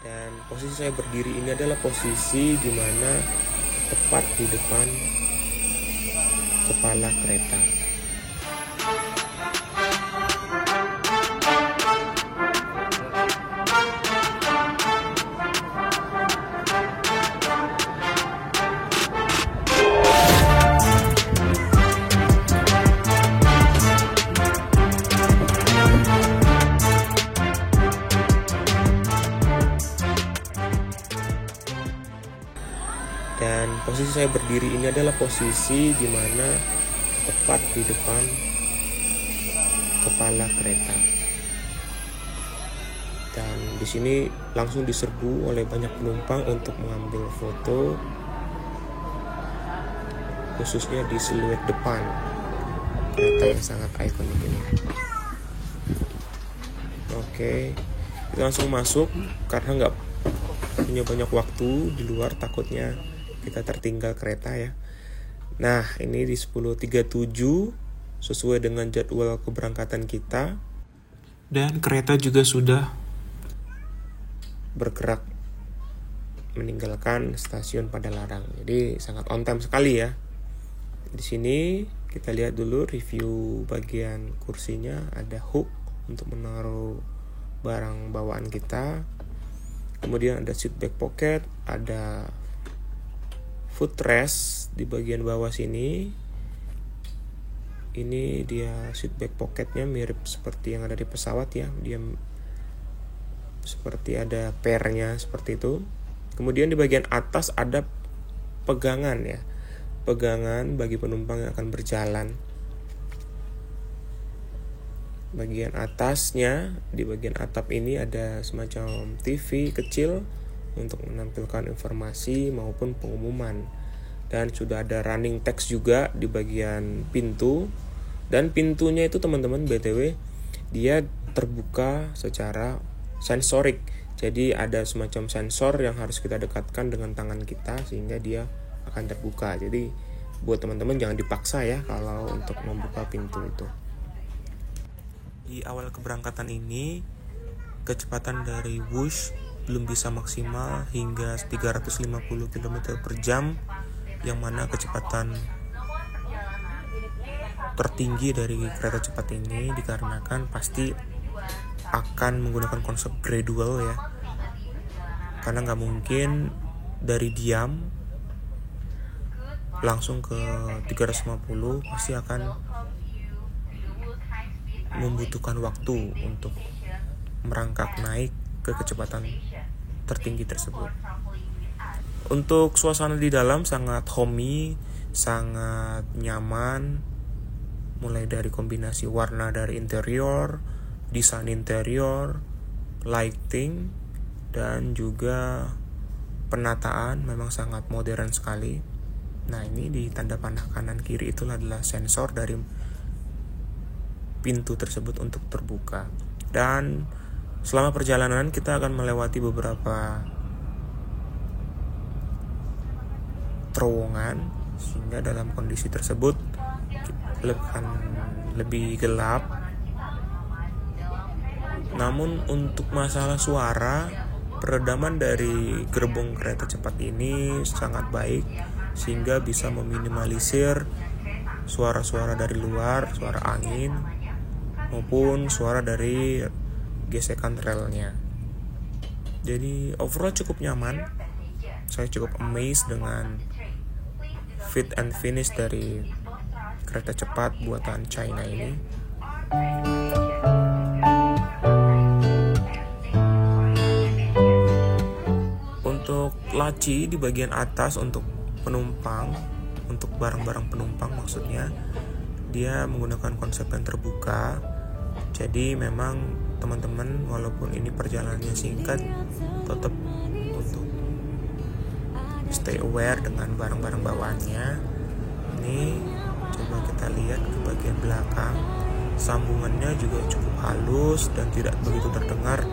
Dan posisi saya berdiri ini adalah posisi di mana tepat di depan kepala kereta. Dan posisi saya berdiri ini adalah posisi di mana tepat di depan kepala kereta. Dan di sini langsung diserbu oleh banyak penumpang untuk mengambil foto, khususnya di siluet depan kereta yang sangat ikonik ini. Oke, kita langsung masuk karena nggak punya banyak waktu di luar, takutnya kita tertinggal kereta ya. Nah, ini di 10.37 sesuai dengan jadwal keberangkatan kita. Dan kereta juga sudah bergerak meninggalkan stasiun Padalarang. Jadi sangat on time sekali ya. Di sini kita lihat dulu review bagian kursinya, ada hook untuk menaruh barang bawaan kita. Kemudian ada seat back pocket, ada footrest di bagian bawah sini. Ini dia seat back pocketnya mirip seperti yang ada di pesawat ya. Dia seperti ada pairnya seperti itu. Kemudian di bagian atas ada pegangan ya. Pegangan bagi penumpang yang akan berjalan. Bagian atasnya, di bagian atap ini ada semacam TV kecil untuk menampilkan informasi maupun pengumuman. Dan sudah ada running text juga di bagian pintu. Dan pintunya itu teman-teman BTW, dia terbuka secara sensorik. Jadi ada semacam sensor yang harus kita dekatkan dengan tangan kita sehingga dia akan terbuka. Jadi buat teman-teman jangan dipaksa ya kalau untuk membuka pintu itu. Di awal keberangkatan ini, kecepatan dari Wush belum bisa maksimal hingga 350 km per jam, yang mana kecepatan tertinggi dari kereta cepat ini dikarenakan pasti akan menggunakan konsep gradual ya, karena nggak mungkin dari diam langsung ke 350, pasti akan membutuhkan waktu untuk merangkak naik ke kecepatan tertinggi tersebut. Untuk suasana di dalam sangat homey, sangat nyaman, mulai dari kombinasi warna dari interior, desain interior, lighting, dan juga penataan memang sangat modern sekali. Nah, ini di tanda panah kanan kiri itu adalah sensor dari pintu tersebut untuk terbuka. Dan selama perjalanan kita akan melewati beberapa terowongan, sehingga dalam kondisi tersebut akan lebih gelap. Namun untuk masalah suara, peredaman dari gerbong kereta cepat ini sangat baik, sehingga bisa meminimalisir suara-suara dari luar, suara angin maupun suara dari gesekan relnya. Jadi overall cukup nyaman. Saya cukup amazed dengan fit and finish dari kereta cepat buatan China ini. Untuk laci di bagian atas untuk penumpang, untuk barang-barang penumpang maksudnya, dia menggunakan konsep yang terbuka. Jadi memang teman-teman walaupun ini perjalanannya singkat, tetap untuk stay aware dengan barang-barang bawaannya. Ini coba kita lihat ke bagian belakang, sambungannya juga cukup halus dan tidak begitu terdengar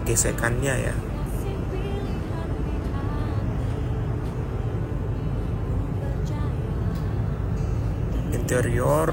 gesekannya ya. Interior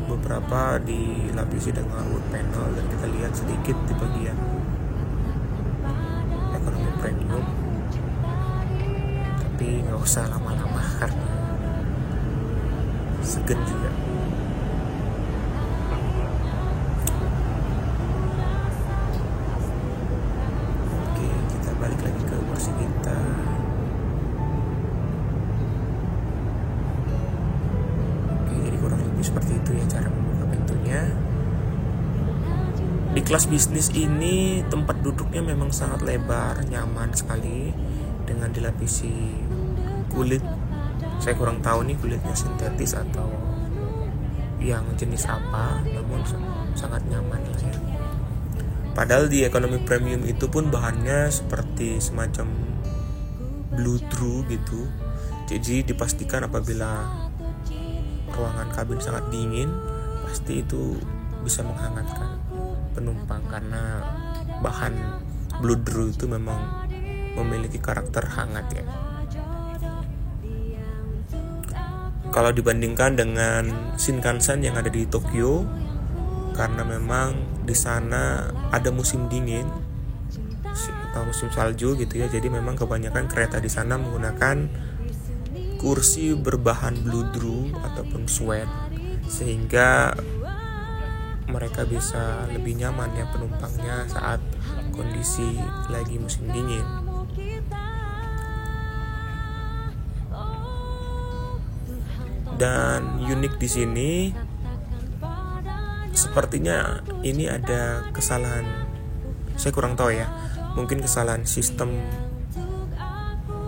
beberapa dilapisi dengan wood panel, dan kita lihat sedikit di bagian nggak usah lama-lama karena segen juga. Oke, kita balik lagi ke kursi kita. Oke, jadi kurang lebih seperti itu ya cara membuka pintunya. Di kelas bisnis ini tempat duduknya memang sangat lebar, nyaman sekali dengan dilapisi kulit. Saya kurang tahu nih kulitnya sintetis atau yang jenis apa, namun sangat nyaman lah ya. Padahal di ekonomi premium itu pun bahannya seperti semacam blue true gitu. Jadi dipastikan apabila ruangan kabin sangat dingin, pasti itu bisa menghangatkan penumpang karena bahan blue true itu memang memiliki karakter hangat ya. Kalau dibandingkan dengan Shinkansen yang ada di Tokyo, karena memang di sana ada musim dingin atau musim salju gitu ya, jadi memang kebanyakan kereta di sana menggunakan kursi berbahan blue true ataupun suede, sehingga mereka bisa lebih nyaman ya penumpangnya saat kondisi lagi musim dingin. Dan unik di sini sepertinya ini ada kesalahan, saya kurang tahu ya, mungkin kesalahan sistem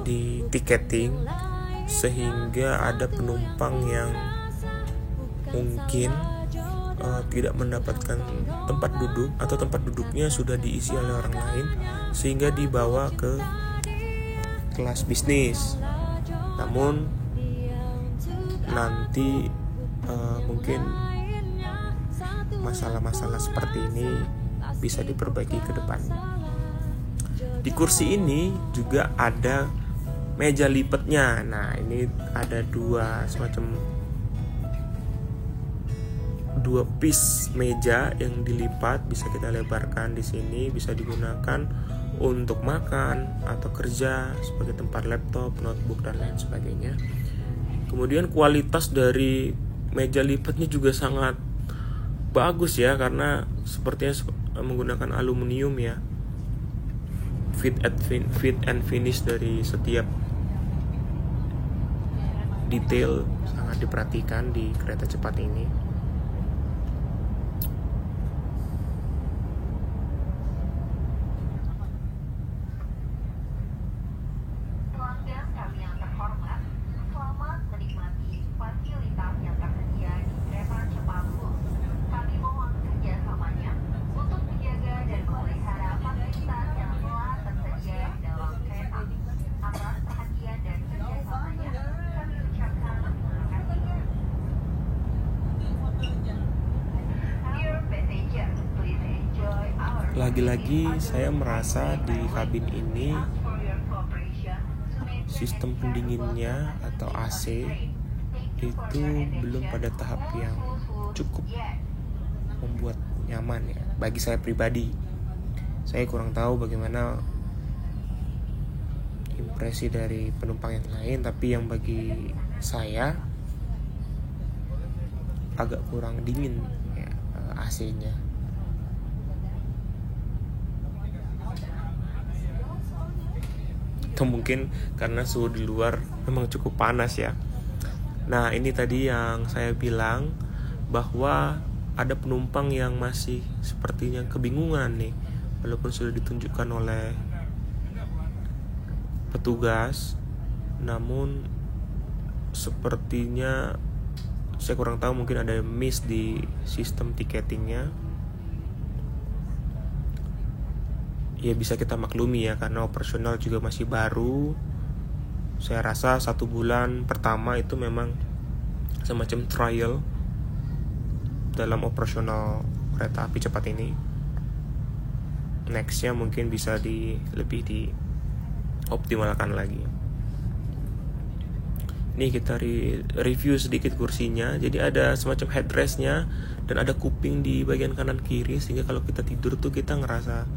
di tiketing sehingga ada penumpang yang mungkin tidak mendapatkan tempat duduk atau tempat duduknya sudah diisi oleh orang lain sehingga dibawa ke kelas bisnis. Namun nanti mungkin masalah-masalah seperti ini bisa diperbaiki ke depan. Di kursi ini juga ada meja lipatnya. Nah, ini ada dua piece meja yang dilipat, bisa kita lebarkan di sini, bisa digunakan untuk makan atau kerja sebagai tempat laptop, notebook dan lain sebagainya. Kemudian kualitas dari meja lipatnya juga sangat bagus ya, karena sepertinya menggunakan aluminium ya. Fit and finish dari setiap detail sangat diperhatikan di kereta cepat ini. Lagi-lagi saya merasa di kabin ini sistem pendinginnya atau AC itu belum pada tahap yang cukup membuat nyaman ya. Bagi saya pribadi, saya kurang tahu bagaimana impresi dari penumpang yang lain, tapi yang bagi saya agak kurang dingin ya AC-nya. Atau mungkin karena suhu di luar memang cukup panas ya. Nah, ini tadi yang saya bilang bahwa ada penumpang yang masih sepertinya kebingungan nih, walaupun sudah ditunjukkan oleh petugas, namun sepertinya saya kurang tahu, mungkin ada miss di sistem tiketingnya. Ya bisa kita maklumi ya, karena operasional juga masih baru. Saya rasa 1 bulan pertama itu memang semacam trial dalam operasional kereta api cepat ini. Nextnya mungkin bisa lebih dioptimalkan lagi. Nih kita review sedikit kursinya. Jadi ada semacam headrestnya dan ada kuping di bagian kanan kiri, sehingga kalau kita tidur tuh kita ngerasa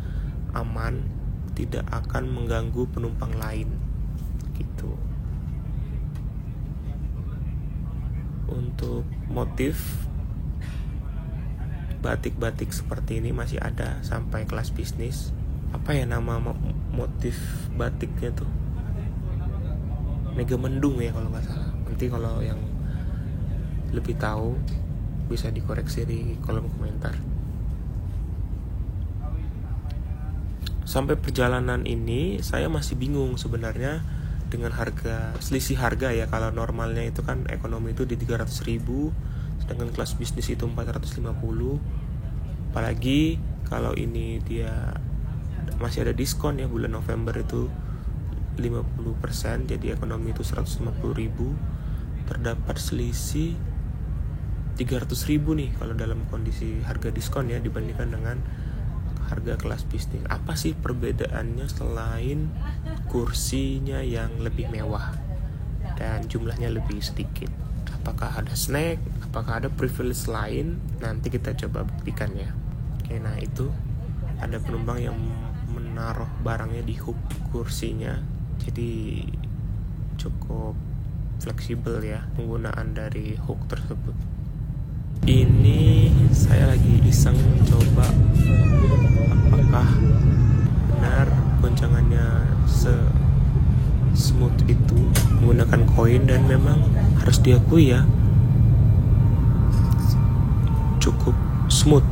aman, tidak akan mengganggu penumpang lain gitu. untuk motif batik-batik seperti ini masih ada sampai kelas bisnis. Apa ya nama motif batiknya tuh? Megamendung ya kalau nggak salah. Nanti kalau yang lebih tahu bisa dikoreksi di kolom komentar. Sampai perjalanan ini saya masih bingung sebenarnya dengan selisih harga ya. Kalau normalnya itu kan ekonomi itu di 300.000, sedangkan kelas bisnis itu 450. Apalagi kalau ini dia masih ada diskon ya, bulan November itu 50%, jadi ekonomi itu 150.000. Terdapat selisih 300.000 nih kalau dalam kondisi harga diskon ya, dibandingkan dengan harga kelas bisnis. Apa sih perbedaannya selain kursinya yang lebih mewah dan jumlahnya lebih sedikit? Apakah ada snack? Apakah ada privilege lain? Nanti kita coba buktikan ya. Oke, nah itu ada penumpang yang menaruh barangnya di hook kursinya, jadi cukup fleksibel ya penggunaan dari hook tersebut. Ini saya lagi iseng coba apakah benar goncangannya smooth itu menggunakan koin, dan memang harus diakui ya cukup smooth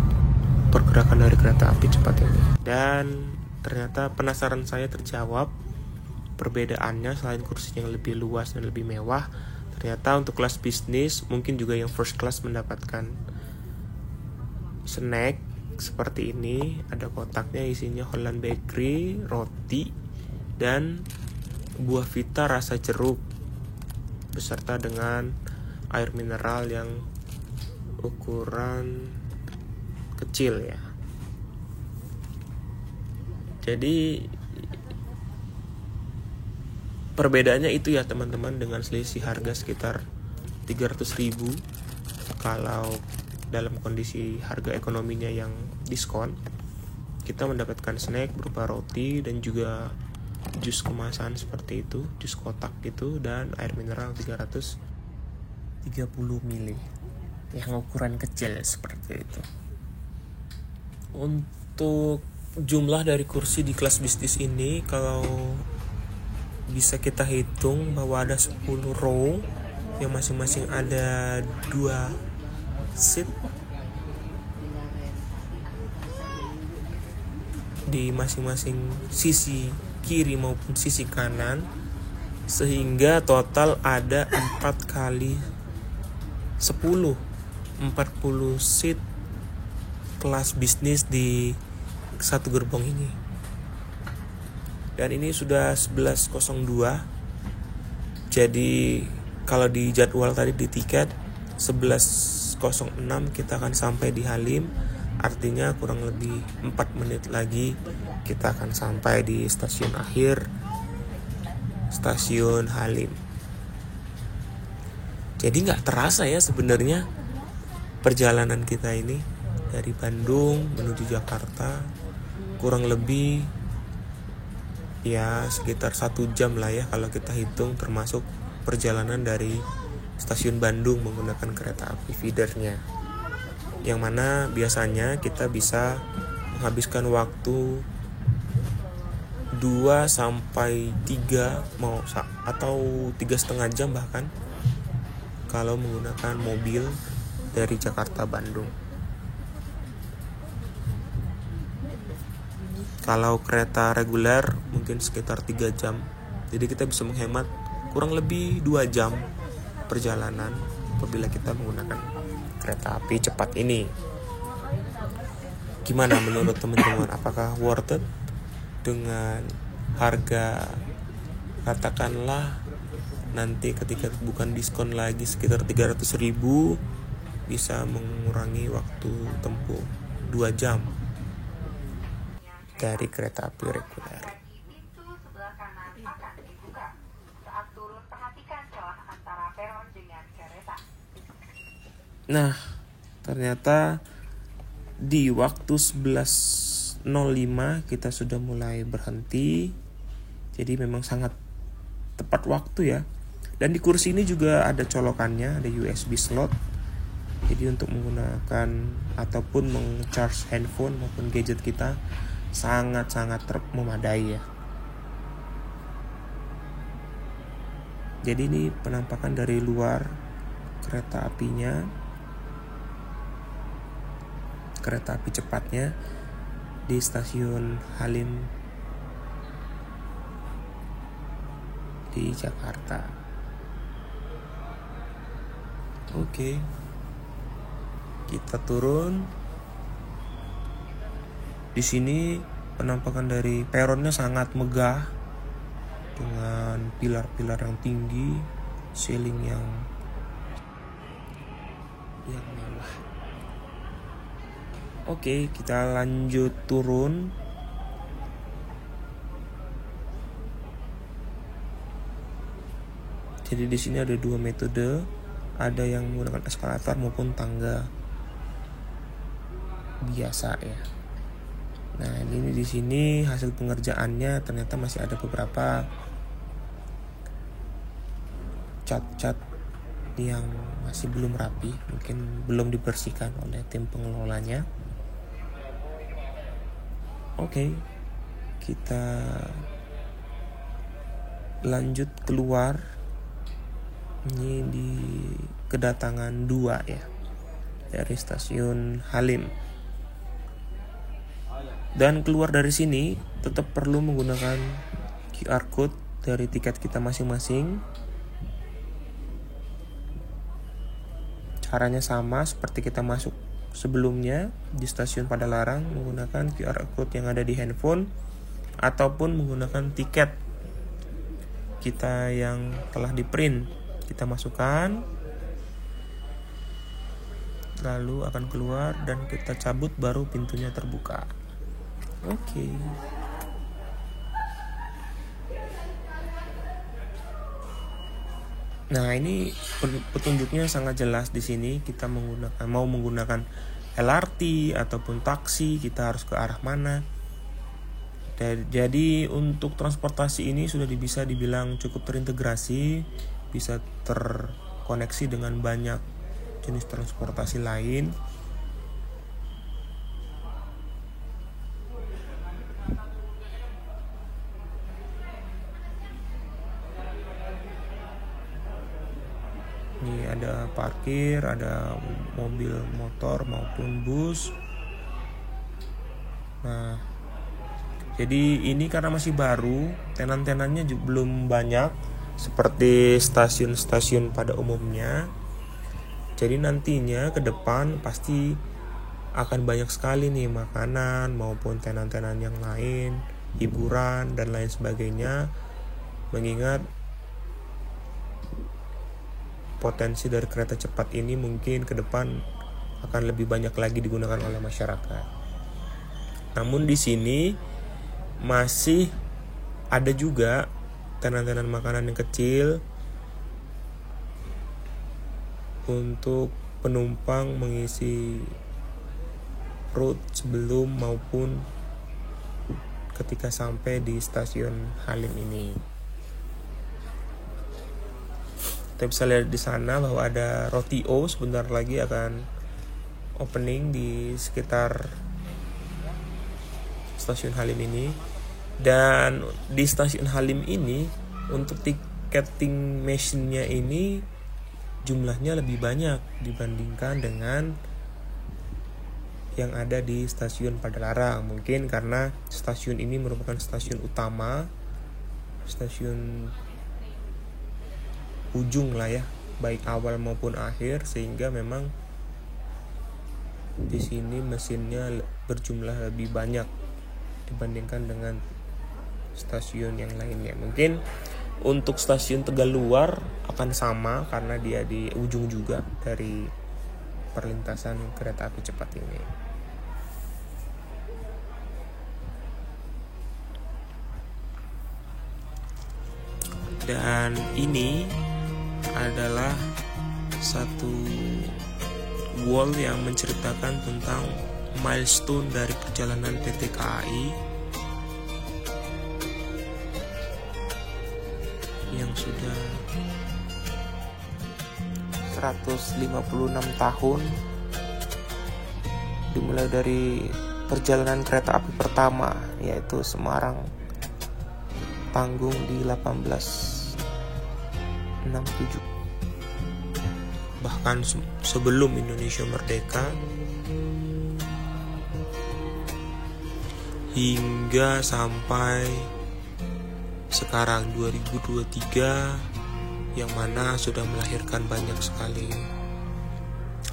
pergerakan dari kereta api cepat ini. Dan ternyata penasaran saya terjawab, perbedaannya selain kursinya yang lebih luas dan lebih mewah, ternyata untuk kelas bisnis mungkin juga yang first class mendapatkan snack seperti ini. Ada kotaknya, isinya Holland Bakery, roti, dan buah vita rasa jeruk, beserta dengan air mineral yang ukuran kecil ya. Jadi perbedaannya itu ya teman-teman, dengan selisih harga sekitar 300.000 kalau dalam kondisi harga ekonominya yang diskon, kita mendapatkan snack berupa roti dan juga jus kemasan seperti itu, jus kotak gitu, dan air mineral 330 ml yang ukuran kecil seperti itu. Untuk jumlah dari kursi di kelas bisnis ini, kalau bisa kita hitung bahwa ada 10 row yang masing-masing ada 2 seat di masing-masing sisi kiri maupun sisi kanan, sehingga total ada 4 kali 10 40 seat kelas bisnis di satu gerbong ini. Dan ini sudah 11.02. Jadi kalau di jadwal tadi di tiket 11.06 kita akan sampai di Halim. Artinya kurang lebih 4 menit lagi kita akan sampai di stasiun akhir, stasiun Halim. Jadi gak terasa ya sebenarnya perjalanan kita ini dari Bandung menuju Jakarta kurang lebih ya sekitar 1 jam lah ya kalau kita hitung, termasuk perjalanan dari stasiun Bandung menggunakan kereta api feedernya, yang mana biasanya kita bisa menghabiskan waktu 2 sampai 3 atau 3,5 jam bahkan kalau menggunakan mobil dari Jakarta Bandung. Kalau kereta reguler mungkin sekitar 3 jam. Jadi kita bisa menghemat kurang lebih 2 jam perjalanan apabila kita menggunakan kereta api cepat ini. Gimana menurut teman-teman? Apakah worth it dengan harga katakanlah nanti ketika bukan diskon lagi sekitar 300.000, bisa mengurangi waktu tempuh 2 jam dari kereta api reguler. Nah, ternyata di waktu 11.05 kita sudah mulai berhenti. Jadi memang sangat tepat waktu ya. Dan di kursi ini juga ada colokannya, ada USB slot. Jadi untuk menggunakan ataupun meng-charge handphone maupun gadget kita sangat-sangat memadai ya. Jadi ini penampakan dari luar kereta apinya, kereta api cepatnya di stasiun Halim di Jakarta. Oke, kita turun. Di sini penampakan dari peronnya sangat megah dengan pilar-pilar yang tinggi, ceiling yang mewah. Oke, kita lanjut turun. Jadi di sini ada dua metode, ada yang menggunakan eskalator maupun tangga biasa ya. Nah, ini di sini hasil pengerjaannya ternyata masih ada beberapa cat-cat yang masih belum rapi, mungkin belum dibersihkan oleh tim pengelolanya. Oke, kita lanjut keluar. Ini di kedatangan 2 ya, dari stasiun Halim. Dan keluar dari sini tetap perlu menggunakan QR code dari tiket kita masing-masing. Caranya sama seperti kita masuk sebelumnya di stasiun Padalarang, menggunakan QR code yang ada di handphone ataupun menggunakan tiket kita yang telah di-print. Kita masukkan, lalu akan keluar dan kita cabut baru pintunya terbuka. Oke. Nah, ini petunjuknya sangat jelas di sini. Kita mau menggunakan LRT ataupun taksi, kita harus ke arah mana. Jadi untuk transportasi ini sudah bisa dibilang cukup terintegrasi, bisa terkoneksi dengan banyak jenis transportasi lain. Ini ada parkir, ada mobil motor maupun bus. Nah, jadi ini karena masih baru, tenan-tenannya belum banyak seperti stasiun-stasiun pada umumnya. Jadi nantinya ke depan pasti akan banyak sekali nih makanan maupun tenan-tenan yang lain, hiburan dan lain sebagainya. Mengingat potensi dari kereta cepat ini mungkin ke depan akan lebih banyak lagi digunakan oleh masyarakat. Namun di sini masih ada juga tenan-tenan makanan yang kecil untuk penumpang mengisi perut sebelum maupun ketika sampai di stasiun Halim ini. Kita bisa lihat di sana bahwa ada roti O sebentar lagi akan opening di sekitar stasiun Halim ini. Dan di stasiun Halim ini untuk ticketing machine-nya ini jumlahnya lebih banyak dibandingkan dengan yang ada di stasiun Padalarang. Mungkin karena stasiun ini merupakan stasiun utama, stasiun ujung lah ya, baik awal maupun akhir, sehingga memang di sini mesinnya berjumlah lebih banyak dibandingkan dengan stasiun yang lainnya. Mungkin untuk stasiun Tegaluar akan sama karena dia di ujung juga dari perlintasan kereta api cepat ini. Dan ini adalah satu wall yang menceritakan tentang milestone dari perjalanan PT KAI yang sudah 156 tahun, dimulai dari perjalanan kereta api pertama, yaitu Semarang Tanggung di 1867. Bahkan sebelum Indonesia merdeka hingga sampai sekarang 2023, yang mana sudah melahirkan banyak sekali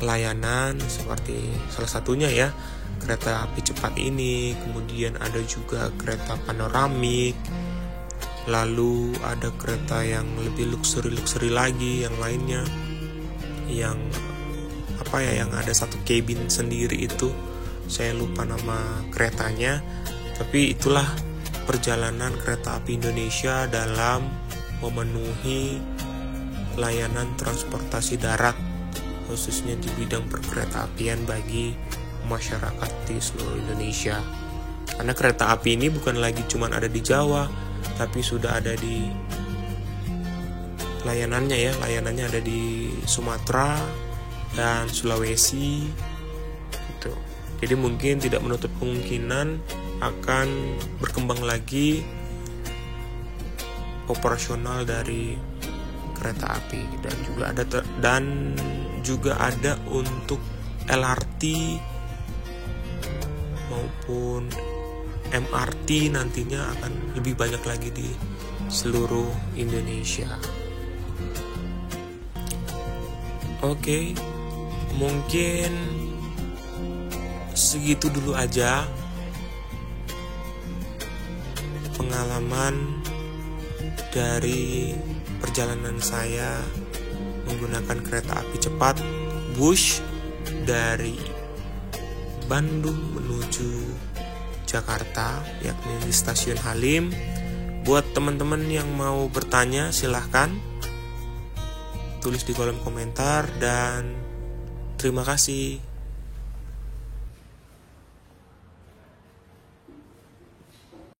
layanan, seperti salah satunya ya kereta api cepat ini, kemudian ada juga kereta panoramik, lalu ada kereta yang lebih luxury lagi, yang lainnya yang yang ada satu cabin sendiri, itu saya lupa nama keretanya, tapi itulah perjalanan kereta api Indonesia dalam memenuhi layanan transportasi darat, khususnya di bidang perkereta-apian bagi masyarakat di seluruh Indonesia. Karena kereta api ini bukan lagi cuma ada di Jawa, tapi sudah ada di layanannya ada di Sumatera dan Sulawesi gitu. Jadi mungkin tidak menutup kemungkinan akan berkembang lagi operasional dari kereta api, dan juga ada untuk LRT maupun MRT nantinya akan lebih banyak lagi di seluruh Indonesia. Oke, mungkin segitu dulu aja pengalaman dari perjalanan saya menggunakan kereta api cepat Wush dari Bandung menuju Jakarta, yakni di Stasiun Halim. Buat teman-teman yang mau bertanya, silahkan tulis di kolom komentar, dan terima kasih.